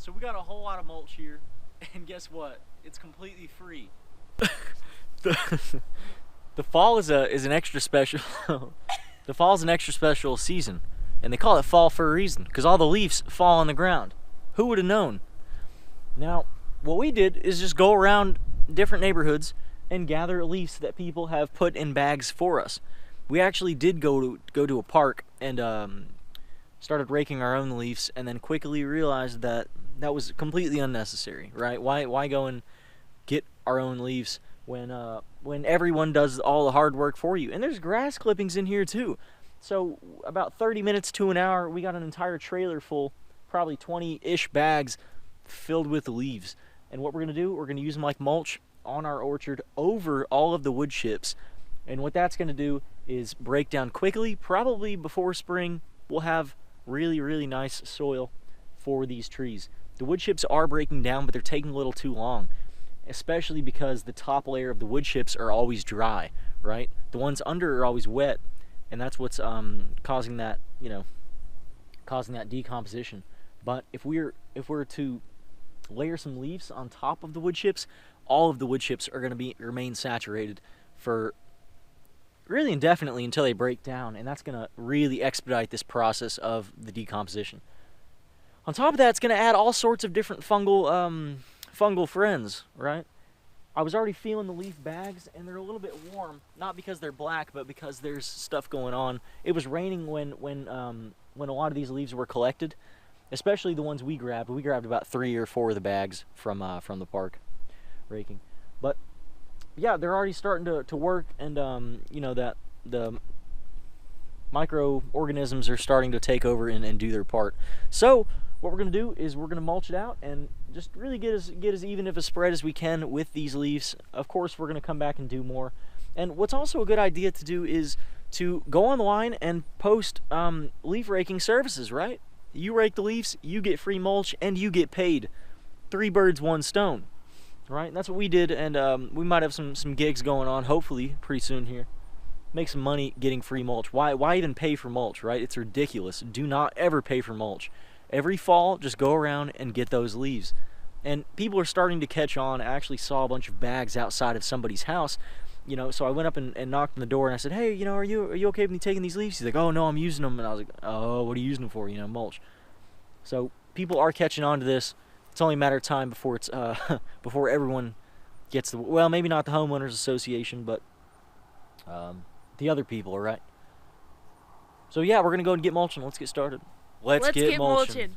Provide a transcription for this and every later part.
So we got a whole lot of mulch here, and guess what? It's completely free. The fall is an extra special. The fall is an extra special season, and they call it fall for a reason, because all the leaves fall on the ground. Who would have known? Now, what we did is just go around different neighborhoods and gather leaves that people have put in bags for us. We actually did go to a park and started raking our own leaves, and then quickly realized that that was completely unnecessary, right? Why go and get our own leaves when everyone does all the hard work for you? And there's grass clippings in here too. So about 30 minutes to an hour, we got an entire trailer full, probably 20-ish bags filled with leaves. And what we're going to do, we're going to use them like mulch on our orchard over all of the wood chips. And what that's going to do is break down quickly. Probably before spring, we'll have really, really nice soil for these trees. The wood chips are breaking down, but they're taking a little too long, especially because the top layer of the wood chips are always dry, right? The ones under are always wet, and that's what's causing that, causing that decomposition. But if we're to layer some leaves on top of the wood chips, all of the wood chips are going to remain saturated for really indefinitely until they break down, and that's going to really expedite this process of the decomposition. On top of that, it's going to add all sorts of different fungal friends, right? I was already feeling the leaf bags, and they're a little bit warm, not because they're black, but because there's stuff going on. It was raining when a lot of these leaves were collected, especially the ones we grabbed. We grabbed about 3 or 4 of the bags from the park raking. But yeah, they're already starting to work, and that the microorganisms are starting to take over and do their part. So what we're going to do is we're going to mulch it out and just really get as even of a spread as we can with these leaves. Of course, we're going to come back and do more. And what's also a good idea to do is to go online and post leaf raking services, right? You rake the leaves, you get free mulch, and you get paid. 3 birds, 1 stone, right? And that's what we did, and we might have some gigs going on, hopefully, pretty soon here. Make some money getting free mulch. Why even pay for mulch, right? It's ridiculous. Do not ever pay for mulch. Every fall, just go around and get those leaves. And people are starting to catch on. I actually saw a bunch of bags outside of somebody's house, so I went up and knocked on the door, and I said, hey, are you okay with me taking these leaves? He's like, oh, no, I'm using them. And I was like, oh, what are you using them for? Mulch. So people are catching on to this. It's only a matter of time before it's before everyone gets well, maybe not the homeowners association, but the other people, all right? So yeah, we're gonna go and get mulching. Let's get started. Let's get mulching.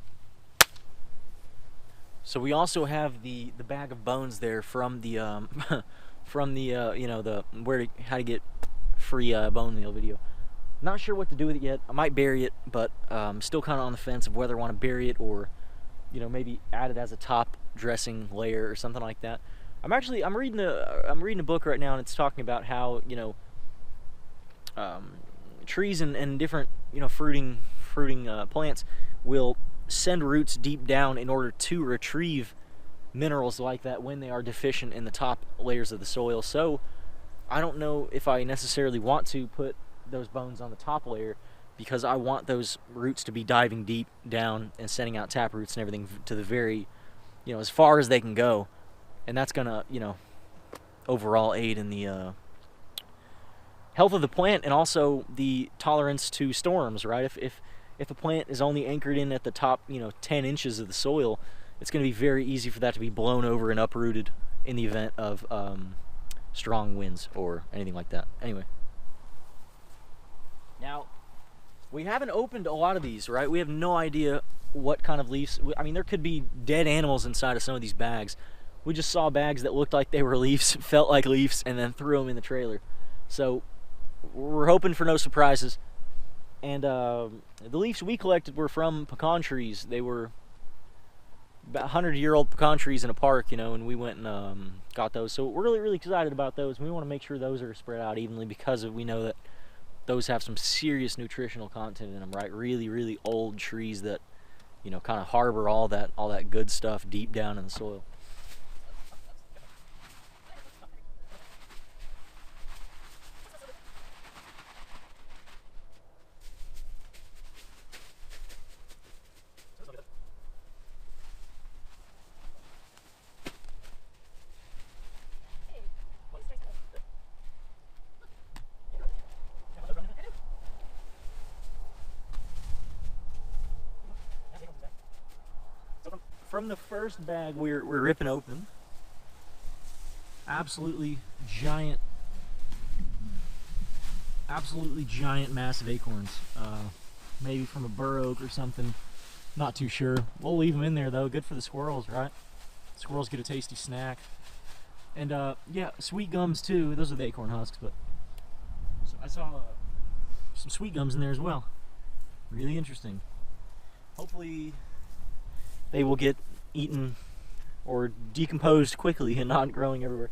So we also have the bag of bones there from the how to get free bone meal video. Not sure what to do with it yet. I might bury it, but still kind of on the fence of whether I want to bury it or maybe add it as a top dressing layer or something like that. I'm reading a book right now, and it's talking about how trees and different fruiting plants will send roots deep down in order to retrieve minerals like that when they are deficient in the top layers of the soil. So I don't know if I necessarily want to put those bones on the top layer, because I want those roots to be diving deep down and sending out tap roots and everything to the very, as far as they can go. And that's gonna, overall aid in the health of the plant, and also the tolerance to storms, right? If a plant is only anchored in at the top, 10 inches of the soil, it's going to be very easy for that to be blown over and uprooted in the event of strong winds or anything like that. Anyway. Now, we haven't opened a lot of these, right? We have no idea what kind of leaves. I mean, there could be dead animals inside of some of these bags. We just saw bags that looked like they were leaves, felt like leaves, and then threw them in the trailer. So we're hoping for no surprises. And the leaves we collected were from pecan trees. They were about 100-year-old pecan trees in a park, and we went and got those. So we're really, really excited about those. We want to make sure those are spread out evenly, because we know that those have some serious nutritional content in them, right? Really, really old trees that, kind of harbor all that good stuff deep down in the soil. from the first bag we're ripping open, absolutely giant, massive acorns. Maybe from a bur oak or something. Not too sure. We'll leave them in there though. Good for the squirrels, right? Squirrels get a tasty snack. And yeah, sweet gums too. Those are the acorn husks, but so I saw some sweet gums in there as well. Really interesting. Hopefully they will get eaten or decomposed quickly and not growing everywhere.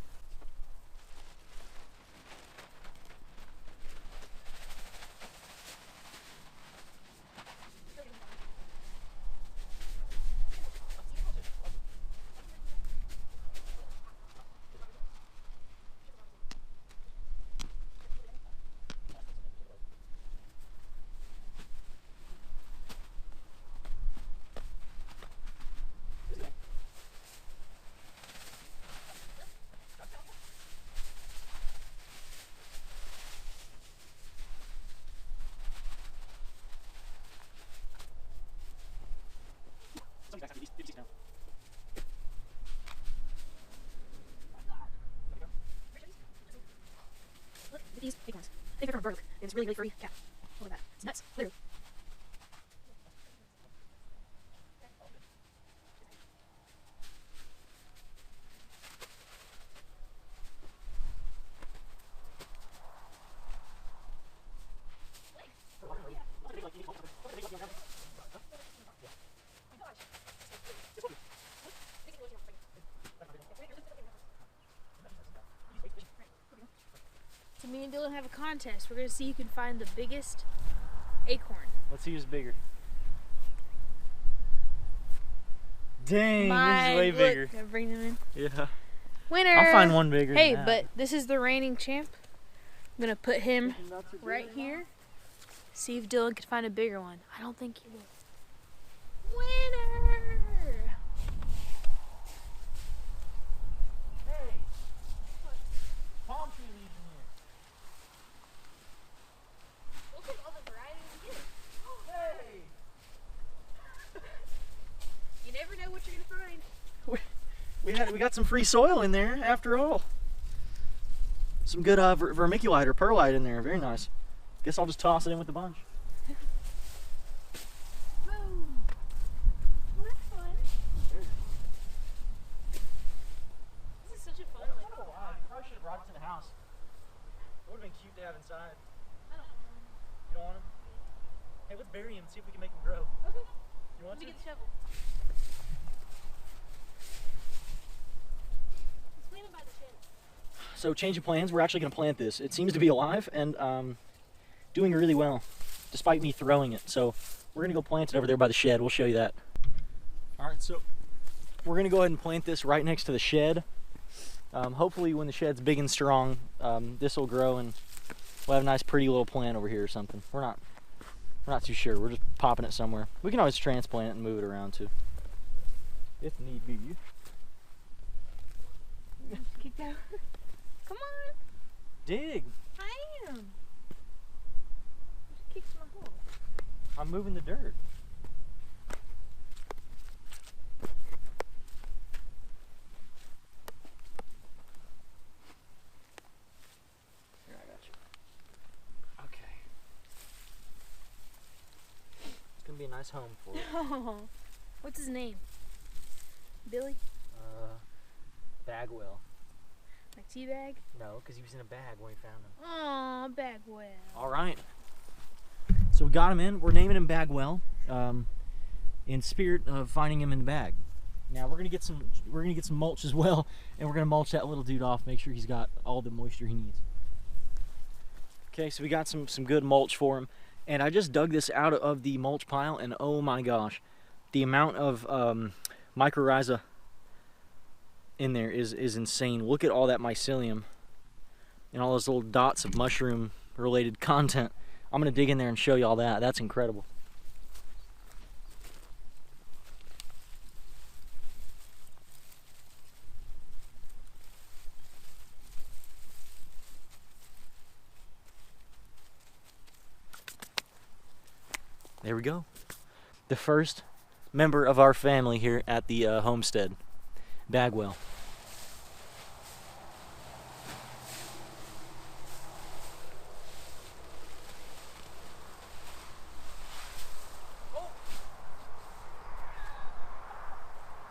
Look at these acorns. I think they're from a bur oak. And it's really, really furry. Yeah. Look at that. It's nuts. Literally. So me and Dylan have a contest. We're going to see who can find the biggest acorn. Let's see who's bigger. Dang, this is way bigger. Can I bring them in? Yeah. Winner! I'll find one bigger Hey, than but this is the reigning champ. I'm going to put him right here. See if Dylan can find a bigger one. I don't think he will. Winner! Hey! Palm tree leaves in here. Look at all the varieties we get. Hey! You never know what you're going to find. We got some free soil in there after all. Some good vermiculite or perlite in there. Very nice. Guess I'll just toss it in with the bunch. Boom! Well, that's fun. This is such a fun, like, Oh, wow. You probably should have brought it to the house. It would have been cute to have inside. I don't know. You don't want them? Hey, let's bury them and see if we can make them grow. Okay. You want Let me to? get the shovel. Let's plant them by the shed. So change of plans. We're actually going to plant this. It seems to be alive and doing really well, despite me throwing it. So we're going to go plant it over there by the shed. We'll show you that. All right, so we're going to go ahead and plant this right next to the shed. Hopefully when the shed's big and strong, this will grow and we'll have a nice pretty little plant over here or something. We're not too sure. We're just popping it somewhere. We can always transplant it and move it around too, if need be. Keep going. Come on. Dig. I am. Just kicks my hole. I'm moving the dirt. Here, I got you. Okay. It's gonna be a nice home for it. Oh, what's his name? Billy? Bagwell. Like Teabag? No, because he was in a bag when we found him. Aw, Bagwell. All right. So we got him in. We're naming him Bagwell, in spirit of finding him in the bag. Now we're gonna get some mulch as well, and we're gonna mulch that little dude off. Make sure he's got all the moisture he needs. Okay, so we got some good mulch for him, and I just dug this out of the mulch pile, and oh my gosh, the amount of mycorrhiza in there is insane. Look at all that mycelium and all those little dots of mushroom related content. I'm gonna dig in there and show you all that. That's incredible. There we go. The first member of our family here at the Homestead, Bagwell.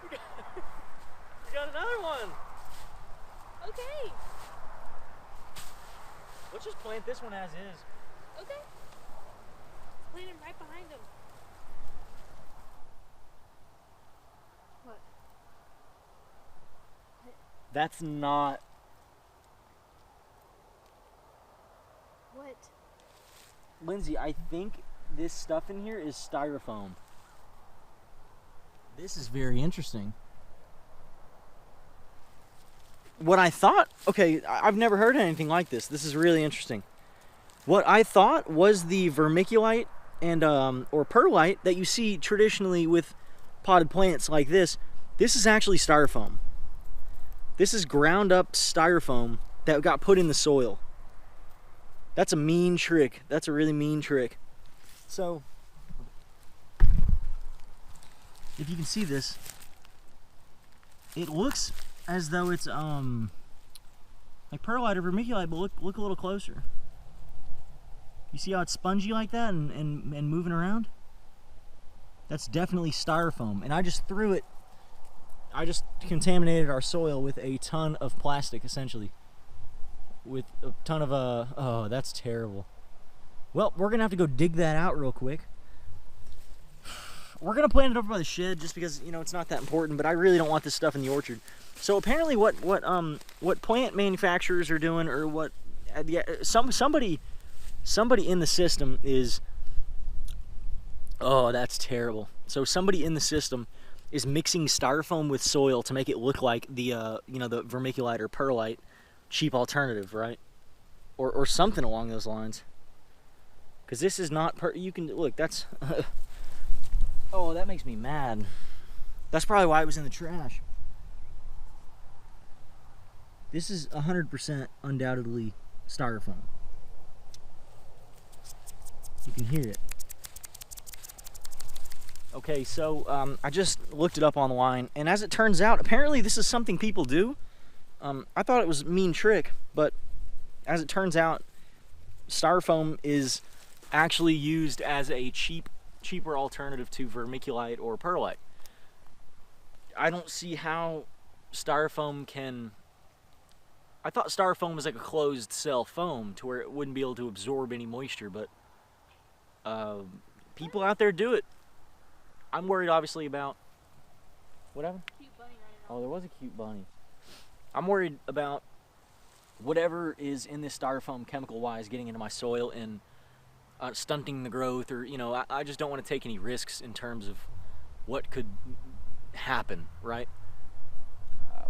You got another one. Okay. Let's just plant this one as is. Okay. Plant him right behind him. What? That's not. What? Lindsay, I think this stuff in here is styrofoam. This is very interesting. What I thought, okay, I've never heard anything like this. This is really interesting. What I thought was the vermiculite and or perlite that you see traditionally with potted plants like this. This is actually styrofoam. This is ground up styrofoam that got put in the soil. That's a mean trick. That's a really mean trick. So, if you can see this, it looks as though it's like perlite or vermiculite, but look a little closer. You see how it's spongy like that and moving around? That's definitely styrofoam. And I just threw it, I just contaminated our soil with a ton of plastic, essentially. With a ton of, oh, that's terrible. Well, we're gonna have to go dig that out real quick. We're gonna plant it over by the shed just because, you know, it's not that important, but I really don't want this stuff in the orchard. So apparently what plant manufacturers are doing, or what, yeah, somebody in the system is, oh, that's terrible. So somebody in the system is mixing styrofoam with soil to make it look like the, you know, the vermiculite or perlite cheap alternative, right? Or something along those lines. Because this is not, you can, look, that's, oh, that makes me mad. That's probably why it was in the trash. This is 100% undoubtedly styrofoam. You can hear it. Okay, so I just looked it up online, and as it turns out, apparently this is something people do. I thought it was a mean trick, but as it turns out, styrofoam is actually used as a cheaper alternative to vermiculite or perlite. I don't see how styrofoam can... I thought styrofoam was like a closed cell foam to where it wouldn't be able to absorb any moisture, but people out there do it. I'm worried obviously about... What happened? Cute bunny running Oh, there was a cute bunny. I'm worried about whatever is in this styrofoam chemical-wise getting into my soil and stunting the growth, or, you know, I just don't want to take any risks in terms of what could happen, right?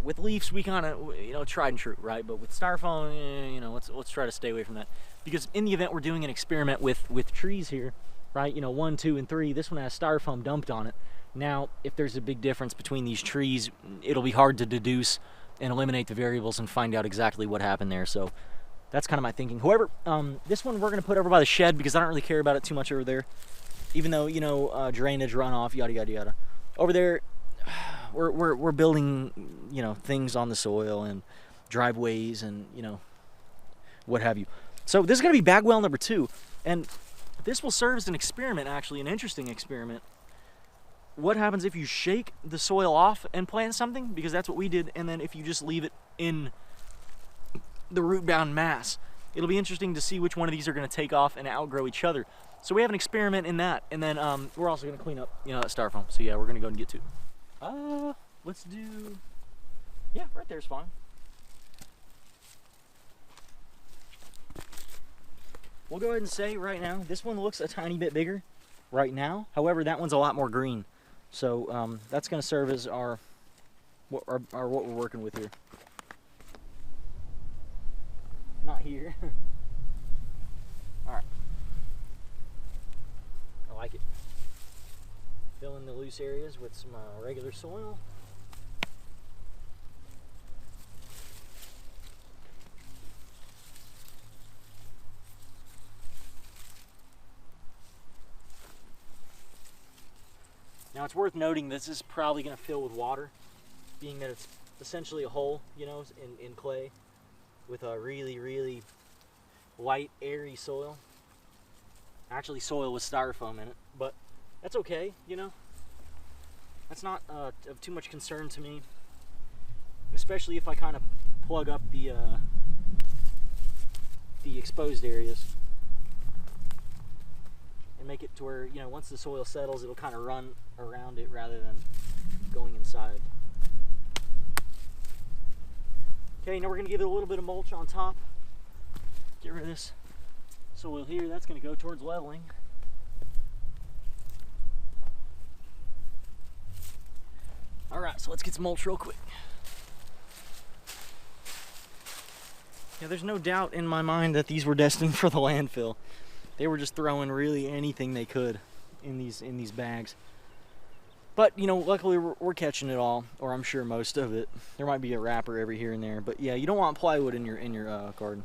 With leaves, we kind of, you know, tried and true, right? But with styrofoam, you know, let's try to stay away from that. Because in the event we're doing an experiment with trees here, right? You know, 1, 2, and 3, this one has styrofoam dumped on it. Now, if there's a big difference between these trees, it'll be hard to deduce and eliminate the variables and find out exactly what happened there. So that's kind of my thinking. However, this one we're going to put over by the shed because I don't really care about it too much over there. Even though, you know, drainage, runoff, yada, yada, yada. Over there, we're building, you know, things on the soil and driveways and, you know, what have you. So this is going to be Bagwell number 2. And this will serve as an experiment, actually, an interesting experiment. What happens if you shake the soil off and plant something? Because that's what we did. And then if you just leave it in the root-bound mass, it'll be interesting to see which one of these are going to take off and outgrow each other. So we have an experiment in that. And then we're also going to clean up, you know, that styrofoam. So yeah, we're going to go and get to it. Let's do, yeah, right there's fine. We'll go ahead and say right now, this one looks a tiny bit bigger right now. However, that one's a lot more green. So that's going to serve as our what we're working with here. Not here. All right. I like it. Fill in the loose areas with some regular soil. Now it's worth noting this is probably going to fill with water, being that it's essentially a hole, you know, in clay with a really, really light, airy soil. Actually, soil with styrofoam in it, but that's okay, you know. That's not of too much concern to me, especially if I kind of plug up the exposed areas and make it to where, you know, once the soil settles, it'll kind of run around it rather than going inside. Okay, now we're going to give it a little bit of mulch on top. Get rid of this soil here. That's going to go towards leveling. Alright, so let's get some mulch real quick. Yeah, there's no doubt in my mind that these were destined for the landfill. They were just throwing really anything they could in these bags. But, you know, luckily we're catching it all, or I'm sure most of it. There might be a wrapper every here and there, but yeah, you don't want plywood in your garden.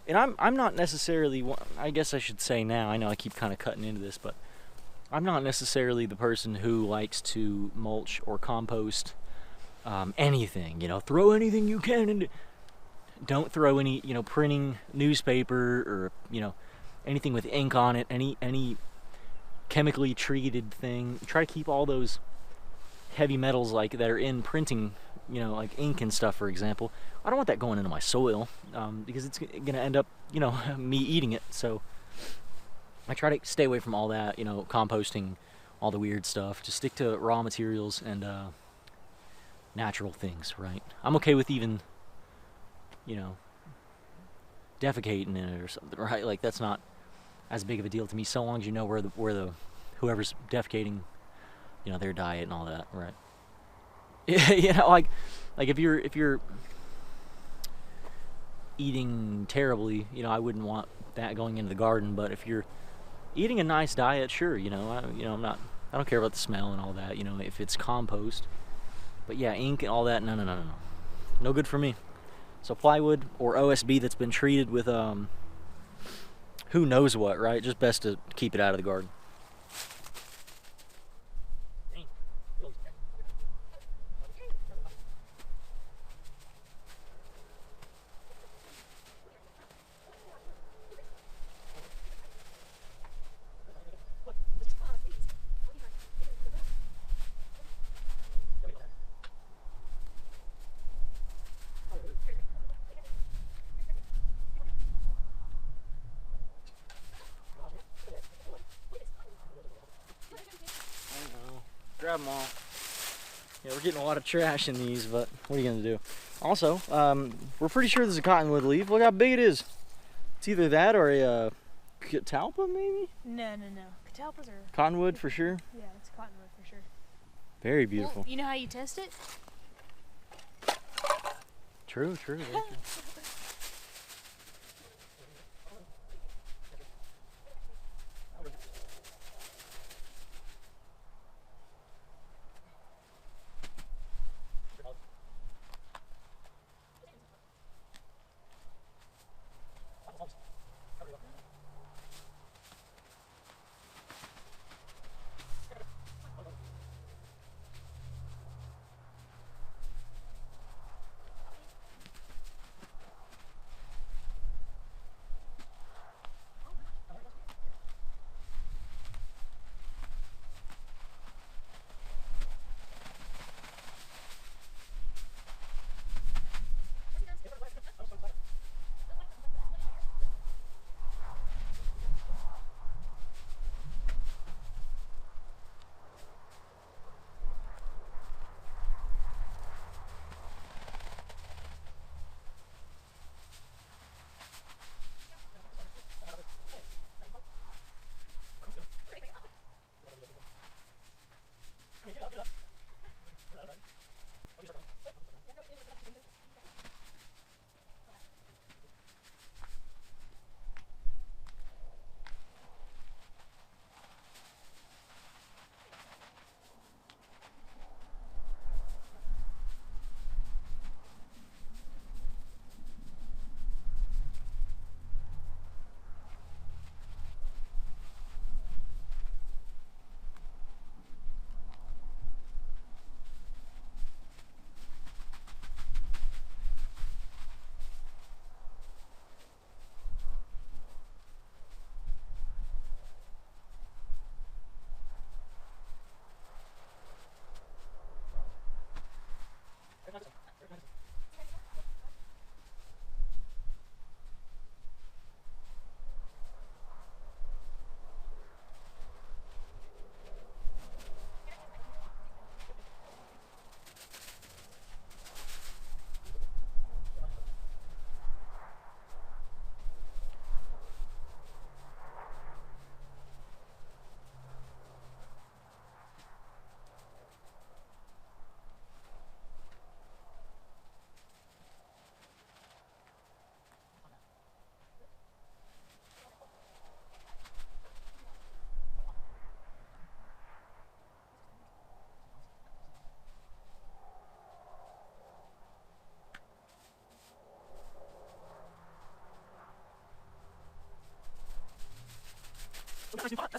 And I'm not necessarily, I guess I should say now, I know I keep kind of cutting into this, but I'm not necessarily the person who likes to mulch or compost anything, you know, throw anything you can into. Don't throw any, you know, printing newspaper or, you know, anything with ink on it, any chemically treated thing. Try to keep all those heavy metals like that are in printing, you know, like ink and stuff, for example. I don't want that going into my soil because it's gonna end up, you know, me eating it. So I try to stay away from all that, you know, composting, all the weird stuff. Just stick to raw materials and natural things, right? I'm okay with even, you know, defecating in it or something, right? Like, that's not as big of a deal to me, so long as you know where the whoever's defecating, you know, their diet and all that, right? You know, like if you're eating terribly, you know, I wouldn't want that going into the garden. But if you're eating a nice diet, sure, you know, I don't care about the smell and all that, you know, if it's compost. But yeah, ink and all that, no good for me. So plywood or OSB that's been treated with who knows what, right? Just best to keep it out of the garden. Grab them all. Yeah, we're getting a lot of trash in these, but what are you gonna do? Also, we're pretty sure this is a cottonwood leaf. Look how big it is. It's either that or a catalpa, maybe? No. Catalpas are... Cottonwood for sure? Yeah, it's cottonwood for sure. Very beautiful. Well, you know how you test it? True.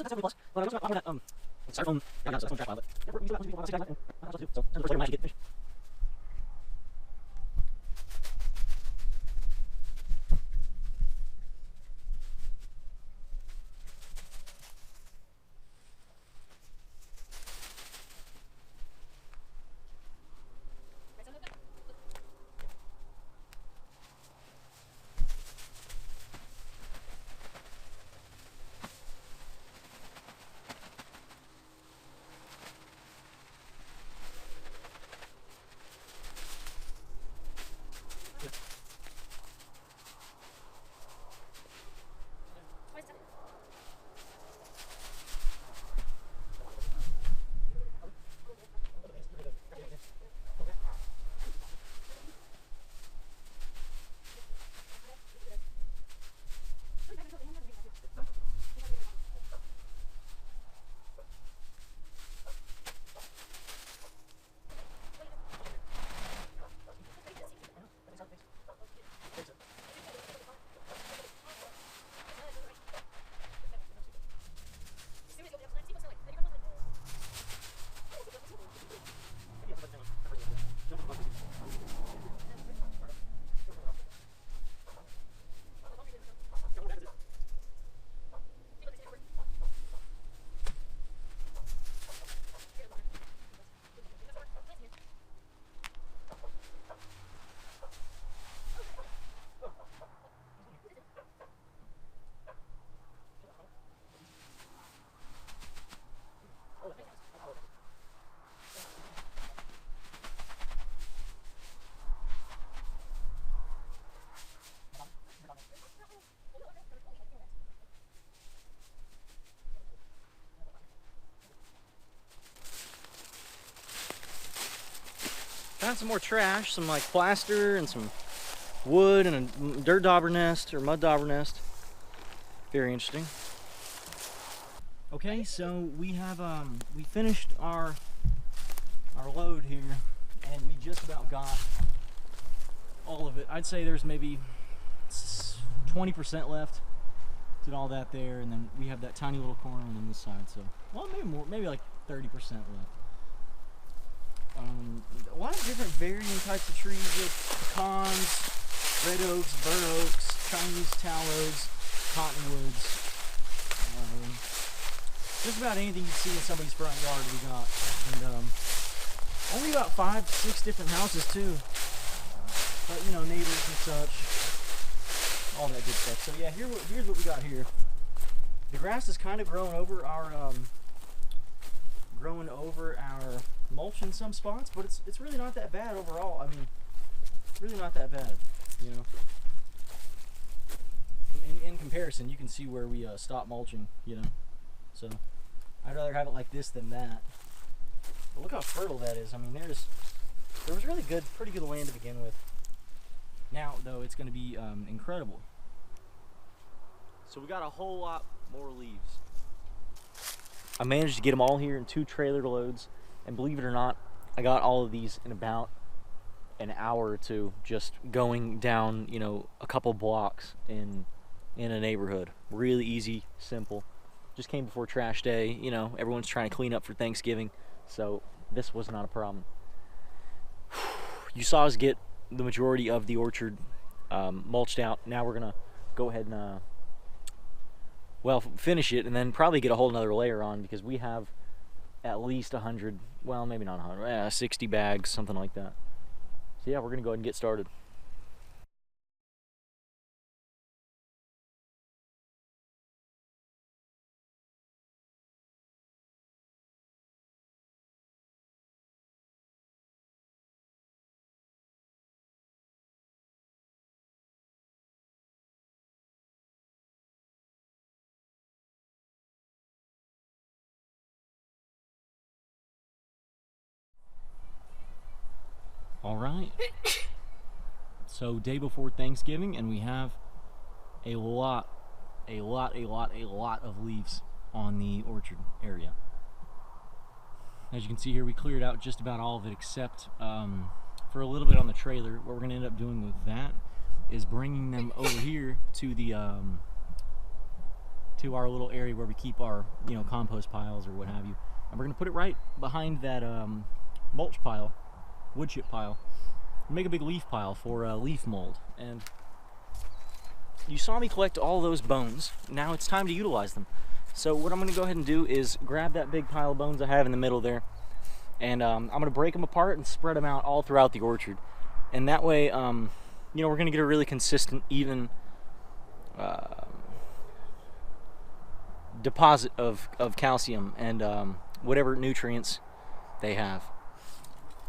Styrofoam, I got some trash pile, but yeah, we still have people about 6 guys, and I too. So there's a magic get fish. Found some more trash, some like plaster and some wood and a dirt dauber nest or mud dauber nest. Very interesting. Okay, so we have we finished our load here, and we just about got all of it. I'd say there's maybe 20% left. Did all that there, and then we have that tiny little corner on this side. So, well, maybe more, maybe like 30% left. A lot of different varying types of trees, with pecans, red oaks, bur oaks, Chinese tallows, cottonwoods. Just about anything you see in somebody's front yard we got. And only about 5 to 6 different houses too. But you know, neighbors and such. All that good stuff. So yeah, here's what we got here. The grass is kind of growing over our mulch in some spots, but it's really not that bad overall. I mean, really not that bad, you know. In comparison, you can see where we stopped mulching, you know. So I'd rather have it like this than that. But look how fertile that is. I mean, there was really pretty good land to begin with. Now, though, it's going to be incredible. So we got a whole lot more leaves. I managed to get them all here in 2 trailer loads, and believe it or not, I got all of these in about an hour or 2, just going down, you know, a couple blocks in a neighborhood. Really easy, simple. Just came before trash day. You know, everyone's trying to clean up for Thanksgiving, so this was not a problem. You saw us get the majority of the orchard mulched out. Now we're gonna go ahead and well, finish it, and then probably get a whole nother layer on, because we have at least 100, well, maybe not 100, 60 bags, something like that. So yeah, we're gonna go ahead and get started. All right. So day before Thanksgiving, and we have a lot of leaves on the orchard area. As you can see here, we cleared out just about all of it, except for a little bit on the trailer. What we're gonna end up doing with that is bringing them over here to the to our little area where we keep our, compost piles or what have you. And we're gonna put it right behind that mulch pile, wood chip pile, and make a big leaf pile for leaf mold. And you saw me collect all those bones. Now it's time to utilize them. So what I'm gonna go ahead and do is grab that big pile of bones I have in the middle there, and I'm gonna break them apart and spread them out all throughout the orchard. And that way, we're gonna get a really consistent, even deposit of calcium and whatever nutrients they have.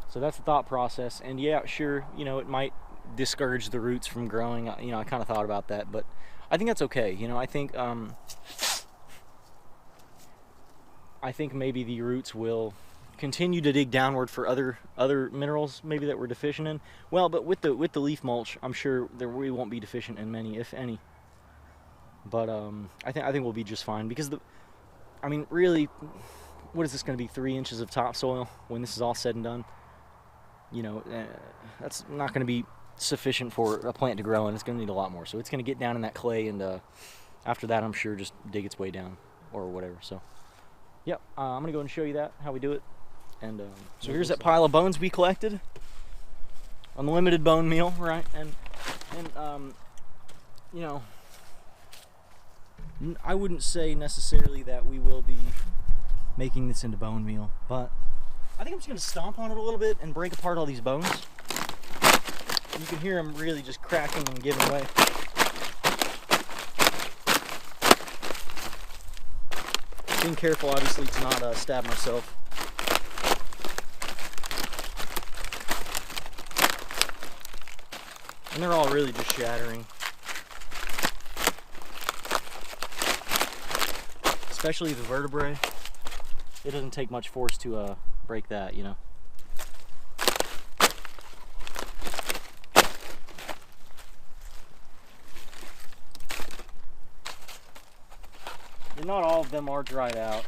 So that's the thought process. And yeah, sure, it might discourage the roots from growing. I kind of thought about that, but I think that's okay. I think maybe the roots will continue to dig downward for other minerals maybe that we're deficient in. Well, but with the leaf mulch, I'm sure that we won't be deficient in many, if any. But I think we'll be just fine, because really, what is this going to be, 3 inches of topsoil when this is all said and done? That's not going to be sufficient for a plant to grow, and it's going to need a lot more. So it's going to get down in that clay, and after that, I'm sure just dig its way down or whatever. So yep, I'm going to go and show you how we do it. And so here's that pile of bones we collected. Unlimited bone meal, right? And I wouldn't say necessarily that we will be making this into bone meal, but I think I'm just going to stomp on it a little bit and break apart all these bones. And you can hear them really just cracking and giving way. Being careful, obviously, to not stab myself. And they're all really just shattering. Especially the vertebrae. It doesn't take much force to break that, And not all of them are dried out,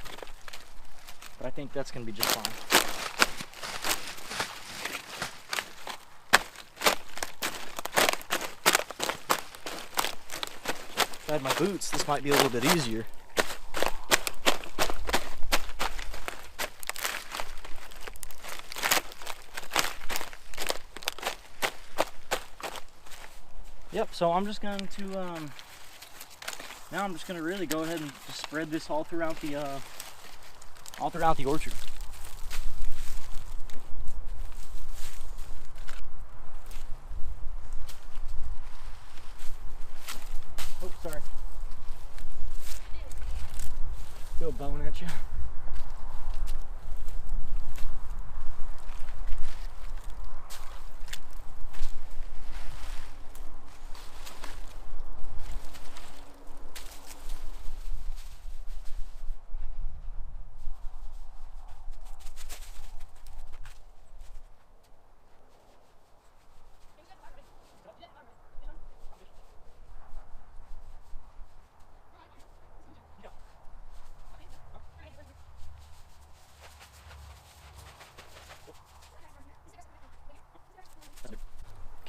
but I think that's going to be just fine. If I had my boots, this might be a little bit easier. Yep, so I'm just going to, now I'm just going to really go ahead and just spread this all throughout the orchard. Oh, sorry. Throw a bone at you.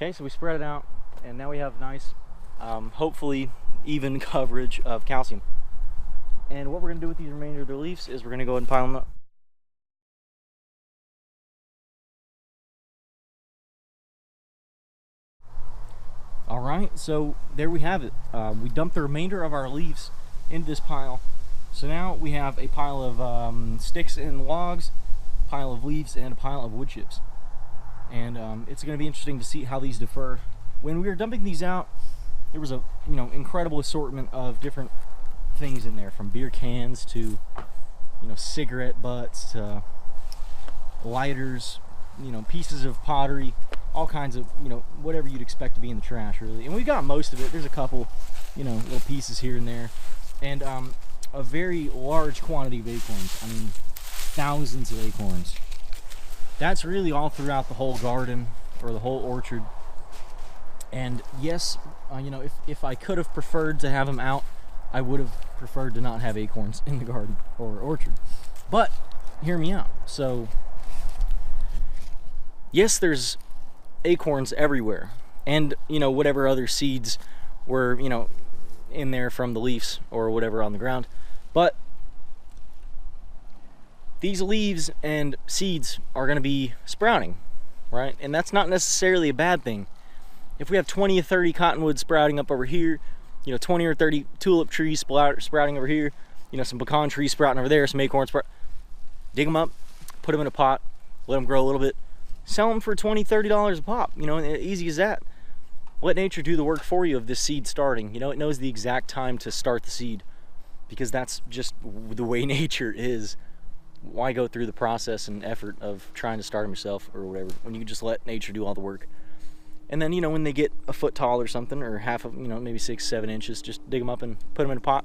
Okay, so we spread it out, and now we have nice, hopefully even coverage of calcium. And what we're going to do with these remainder of the leaves is we're going to go ahead and pile them up. Alright, so there we have it. We dumped the remainder of our leaves into this pile. So now we have a pile of sticks and logs, a pile of leaves, and a pile of wood chips. And it's going to be interesting to see how these differ. When we were dumping these out, there was a incredible assortment of different things in there, from beer cans to cigarette butts to lighters, pieces of pottery, all kinds of whatever you'd expect to be in the trash, really. And we got most of it. There's a couple little pieces here and there, and a very large quantity of acorns. I mean, thousands of acorns. That's really all throughout the whole garden or the whole orchard. And yes, if I could have preferred to have them out, I would have preferred to not have acorns in the garden or orchard. But hear me out. So yes, there's acorns everywhere, and whatever other seeds were in there from the leaves or whatever on the ground. But these leaves and seeds are going to be sprouting, right? And that's not necessarily a bad thing. If we have 20 or 30 cottonwoods sprouting up over here, you know, 20 or 30 tulip trees sprouting over here, you know, some pecan trees sprouting over there, some acorns dig them up, put them in a pot, let them grow a little bit, sell them for $20, $30 a pop, you know, easy as that. Let nature do the work for you of this seed starting. You know, it knows the exact time to start the seed, because that's just the way nature is. Why go through the process and effort of trying to start them yourself or whatever, when you can just let nature do all the work? And then, you know, when they get a foot tall or something, or half of, you know, maybe 6-7 inches, just dig them up and put them in a pot,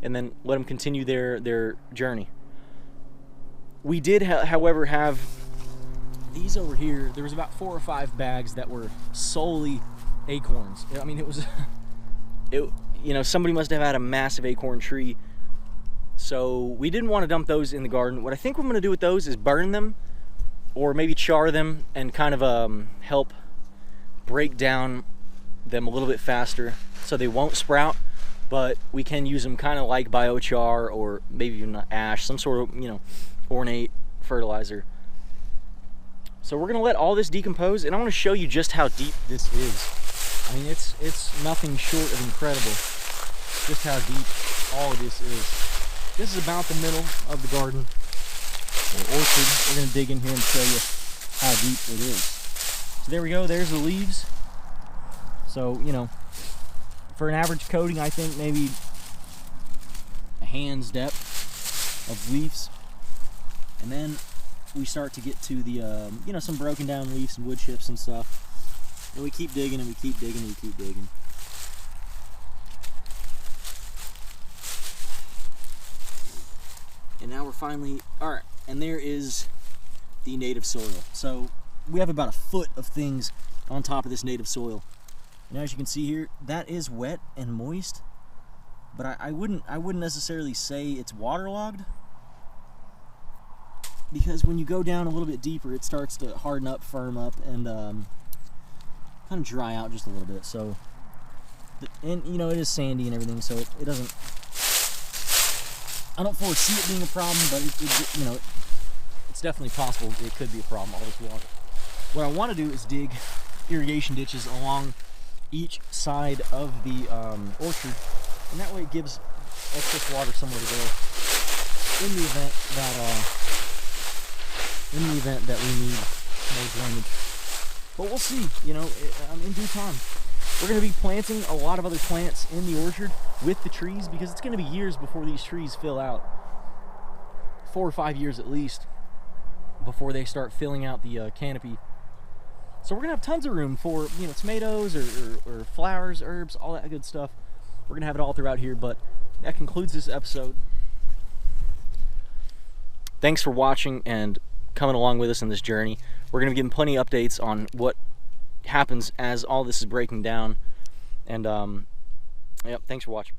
and then let them continue their journey. We did, however, have these over here. There was about 4 or 5 bags that were solely acorns. I mean, it was, you know, somebody must have had a massive acorn tree. So we didn't want to dump those in the garden. What I think we're going to do with those is burn them, or maybe char them and kind of help break down them a little bit faster so they won't sprout, but we can use them kind of like biochar, or maybe even ash, some sort of, you know, ornate fertilizer. So we're going to let all this decompose, and I want to show you just how deep this is. I mean, it's nothing short of incredible just how deep all of this is. This is about the middle of the garden, or orchard. We're going to dig in here and show you how deep it is. So there we go, there's the leaves. So, you know, for an average coating, I think maybe a hand's depth of leaves. And then we start to get to the, you know, some broken down leaves and wood chips and stuff. And we keep digging and we keep digging and we keep digging. And now we're finally, all right, and there is the native soil. So we have about a foot of things on top of this native soil. And as you can see here, that is wet and moist, but I wouldn't necessarily say it's waterlogged, because when you go down a little bit deeper, it starts to harden up, firm up, and kind of dry out just a little bit. So, and you know, it is sandy and everything, so it doesn't, I don't foresee it being a problem, but it you know, it's definitely possible it could be a problem, all this water. What I want to do is dig irrigation ditches along each side of the orchard, and that way it gives excess water somewhere to go in the event that we need more drainage. But we'll see, you know, in due time. We're going to be planting a lot of other plants in the orchard with the trees, because it's going to be years before these trees fill out. 4 or 5 years at least before they start filling out the canopy. So we're going to have tons of room for, you know, tomatoes or flowers, herbs, all that good stuff. We're going to have it all throughout here, but that concludes this episode. Thanks for watching and coming along with us in this journey. We're going to be giving plenty of updates on what happens as all this is breaking down. And, yep, thanks for watching.